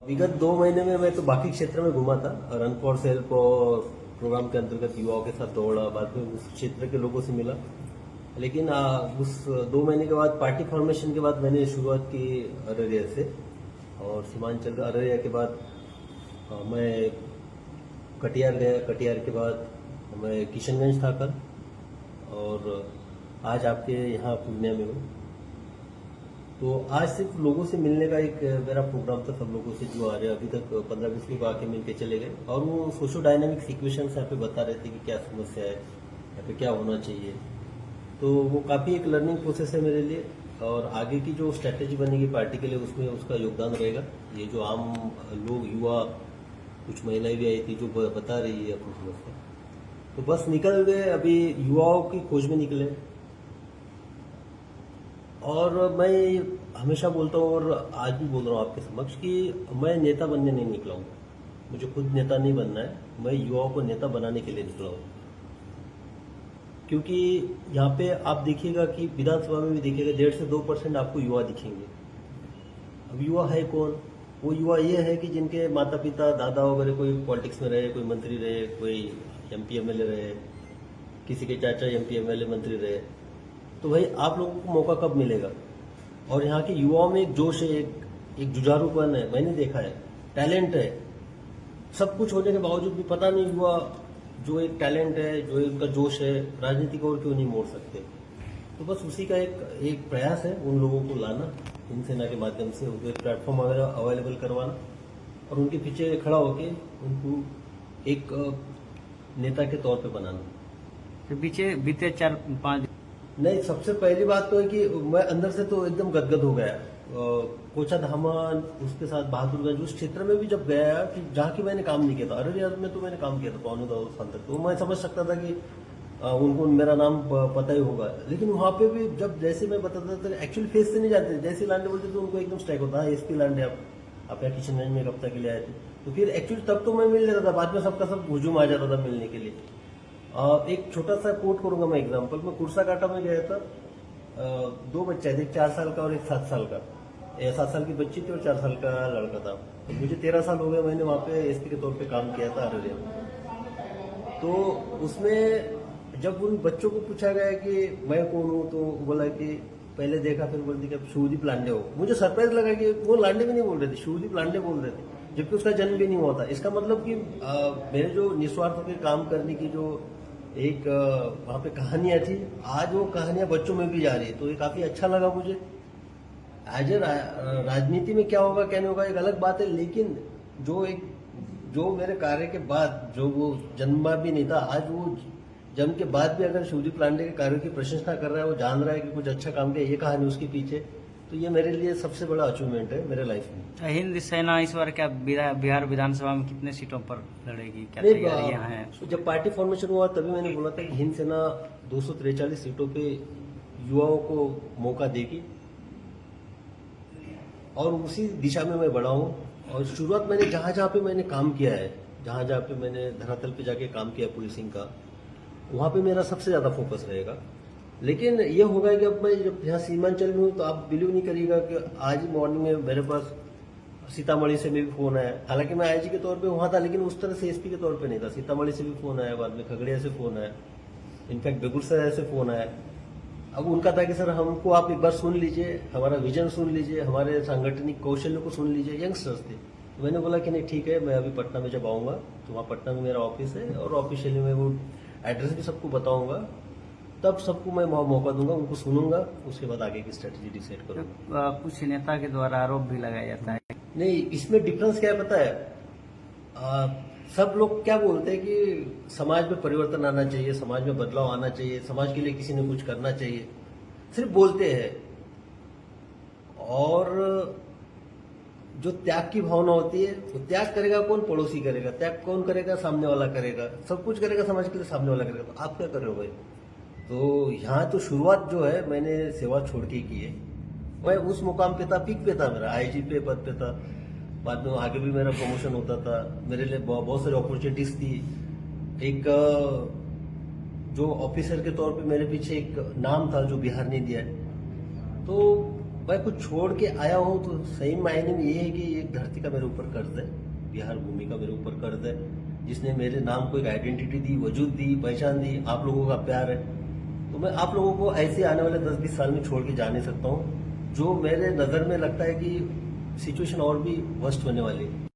विगत 2 महीने में मैं तो बाकी क्षेत्र में घूमा था। रन फॉर सेल्फ और प्रोग्राम के अंतर्गत युवाओं के साथ दौड़ा, बाद में उस क्षेत्र के लोगों से मिला। लेकिन उस 2 महीने के बाद पार्टी फॉर्मेशन के बाद मैंने शुरुआत की अररिया से, और सीमांचल अररिया के बाद मैं कटिहार गया। कटिहार के बाद मैं किशनगंज था कल, और आज आपके यहाँ पूर्णिया में हूँ। तो आज सिर्फ लोगों से मिलने का एक मेरा प्रोग्राम था, सब लोगों से जो आ रहे हैं। अभी तक 15-20 लोग आके मिलके चले गए, और वो सोशो डायनामिक्स इक्वेशंस यहाँ पे बता रहे थे कि क्या समस्या है, यहाँ पे क्या होना चाहिए। तो वो काफ़ी एक लर्निंग प्रोसेस है मेरे लिए, और आगे की जो स्ट्रैटेजी बनेगी पार्टी के लिए उसमें उसका योगदान रहेगा। ये जो आम लोग, युवा, कुछ महिलाएं भी आई थी जो बता रही है अपनी समस्या, तो बस निकल गए। अभी युवाओं की खोज में निकले। और मैं हमेशा बोलता हूँ, और आज भी बोल रहा हूँ आपके समक्ष, कि मैं नेता बनने नहीं निकला हूँ। मुझे खुद नेता नहीं बनना है, मैं युवाओं को नेता बनाने के लिए निकला हूँ। क्योंकि यहाँ पे आप देखिएगा कि विधानसभा में भी देखिएगा 1.5 से 2% आपको युवा दिखेंगे। अब युवा है कौन? वो युवा ये है कि जिनके माता पिता, दादा वगैरह कोई पॉलिटिक्स में रहे, कोई मंत्री रहे, कोई MP MLA रहे, किसी के चाचा MP MLA मंत्री रहे। तो भाई आप लोगों को मौका कब मिलेगा? और यहाँ के युवाओं में एक जोश है, एक जुझारूपन है, मैंने देखा है, टैलेंट है। सब कुछ होने के बावजूद भी पता नहीं युवा जो एक टैलेंट है, जो उनका जोश है, राजनीति को और क्यों नहीं मोड़ सकते। तो बस उसी का एक प्रयास है उन लोगों को लाना, हिंद सेना के माध्यम से उनको एक प्लेटफॉर्म अवेलेबल करवाना, और उनके पीछे खड़ा होके उनको एक नेता के तौर पे बनाना। तो बीते 4-5 नहीं, सबसे पहली बात तो है कि मैं अंदर से तो एकदम गदगद हो गया। कोचाधामा, उसके साथ बहादुरगंज, उस क्षेत्र में भी जब गया कि जहाँ की मैंने काम नहीं किया था। अररिया में तो मैंने काम किया था 2 साल तक, तो मैं समझ सकता था कि उनको मेरा नाम पता ही होगा। लेकिन वहाँ पे भी जब जैसे मैं बताता था, एक्चुअली फेस से नहीं जाते, जैसे लांडे बोलते थे उनको एकदम स्ट्राइक होता है, SP लांडे आप यहाँ किशनगंज में एक हफ्ता के लिए आए थे। तो फिर एक्चुअली तब तो मैं मिल लेता था, बाद में सबका सब हुजूम आ जाता था मिलने के लिए। एक छोटा सा कोट करूंगा मैं एग्जांपल। मैं कुर्सा काटा में गया था, 2 बच्चे थे, एक 4 साल का और एक 7 साल का। 7 साल की बच्ची थी और 4 साल का लड़का था। तो मुझे 13 साल हो गए, मैंने वहाँ पे SP के तौर पे काम किया था अररिया में। तो उसमें जब उन बच्चों को पूछा गया कि मैं कौन हूँ, तो बोला कि पहले देखा, फिर बोलती कि शिवदीप लांडे हो। मुझे सरप्राइज लगा कि वो लांडे भी नहीं बोल रहे थे, शिवदीप लांडे बोल रहे थे, जबकि उसका जन्म भी नहीं हुआ था। इसका मतलब कि मेरे जो निस्वार्थ होकर काम करने की जो एक वहाँ पे कहानियां थी, आज वो कहानियां बच्चों में भी जा रही है। तो ये काफी अच्छा लगा मुझे। आज राजनीति में क्या होगा क्या नहीं होगा एक अलग बात है, लेकिन जो मेरे कार्य के बाद जो वो जन्मा भी नहीं था, आज वो जन्म के बाद भी अगर शिवदीप लांडे के कार्यों की प्रशंसा कर रहा है, वो जान रहा है कि कुछ अच्छा काम किया, ये कहानी उसके पीछे, तो ये मेरे लिए सबसे बड़ा अचीवमेंट है मेरे लाइफ में। हिंद सेना इस बार क्या बिहार विधानसभा में कितने सीटों पर लड़ेगी, क्या तैयारियां हैं? जब पार्टी फॉर्मेशन हुआ तभी मैंने बोला था कि हिंद सेना 243 सीटों पे युवाओं को मौका देगी, और उसी दिशा में मैं बढ़ा हूँ। और शुरुआत मैंने जहां जहां पे मैंने काम किया है, जहां जहां पे मैंने धरातल पे जाके काम किया पुलिसिंग का, वहां पे मेरा सबसे ज्यादा फोकस रहेगा। लेकिन ये होगा कि अब मैं जब यहाँ सीमांचल में हूँ, तो आप बिलीव नहीं करिएगा कि आज ही मॉर्निंग में मेरे पास सीतामढ़ी से भी फोन आया। हालांकि मैं IG के तौर पे वहां था, लेकिन उस तरह से SP के तौर पे नहीं था। सीतामढ़ी से भी फोन आया, बाद में खगड़िया से फोन आया, इनफैक्ट बेगूसराय से फोन आया। अब उनका था कि सर हमको आप एक बार सुन लीजिए, हमारा विजन सुन लीजिए, हमारे सांगठनिक कौशल्य को सुन लीजिए। यंगस्टर्स थे। तो मैंने बोला कि नहीं ठीक है, मैं अभी पटना में जब आऊंगा तो वहाँ पटना में मेरा ऑफिस है, और ऑफिशियली मैं वो एड्रेस भी सबको बताऊंगा, तब सबको मैं मौका दूंगा, उनको सुनूंगा, उसके बाद आगे की स्ट्रेटेजी डिसाइड करूंगा। कुछ नेता के द्वारा आरोप भी लगाया जाता है। नहीं, इसमें डिफरेंस क्या है पता है? सब लोग क्या बोलते हैं कि समाज में परिवर्तन आना चाहिए, समाज में बदलाव आना चाहिए, समाज के लिए किसी ने कुछ करना चाहिए, सिर्फ बोलते हैं। और जो त्याग की भावना होती है, वो त्याग करेगा कौन? पड़ोसी करेगा। त्याग कौन करेगा? सामने वाला करेगा। सब कुछ करेगा समाज के लिए, सामने वाला करेगा। तो आप क्या कर रहे हो भाई? तो यहाँ तो शुरुआत जो है मैंने सेवा छोड़ के की है। मैं उस मुकाम पे था, पीक पे था, मेरा IG पे पद पे था। बाद में आगे भी मेरा प्रमोशन होता था, मेरे लिए बहुत सारी अपॉर्चुनिटीज थी। एक जो ऑफिसर के तौर पे मेरे पीछे एक नाम था जो बिहार ने दिया है। तो मैं कुछ छोड़ के आया हूँ तो सही मायने में ये है कि एक धरती का मेरे ऊपर कर्ज है, बिहार भूमि का मेरे ऊपर कर्ज है, जिसने मेरे नाम को एक आइडेंटिटी दी, वजूद दी, पहचान दी, आप लोगों का प्यार है। तो मैं आप लोगों को ऐसे आने वाले 10-20 साल में छोड़ के जा नहीं सकता हूँ, जो मेरे नज़र में लगता है कि सिचुएशन और भी वर्स्ट होने वाली है।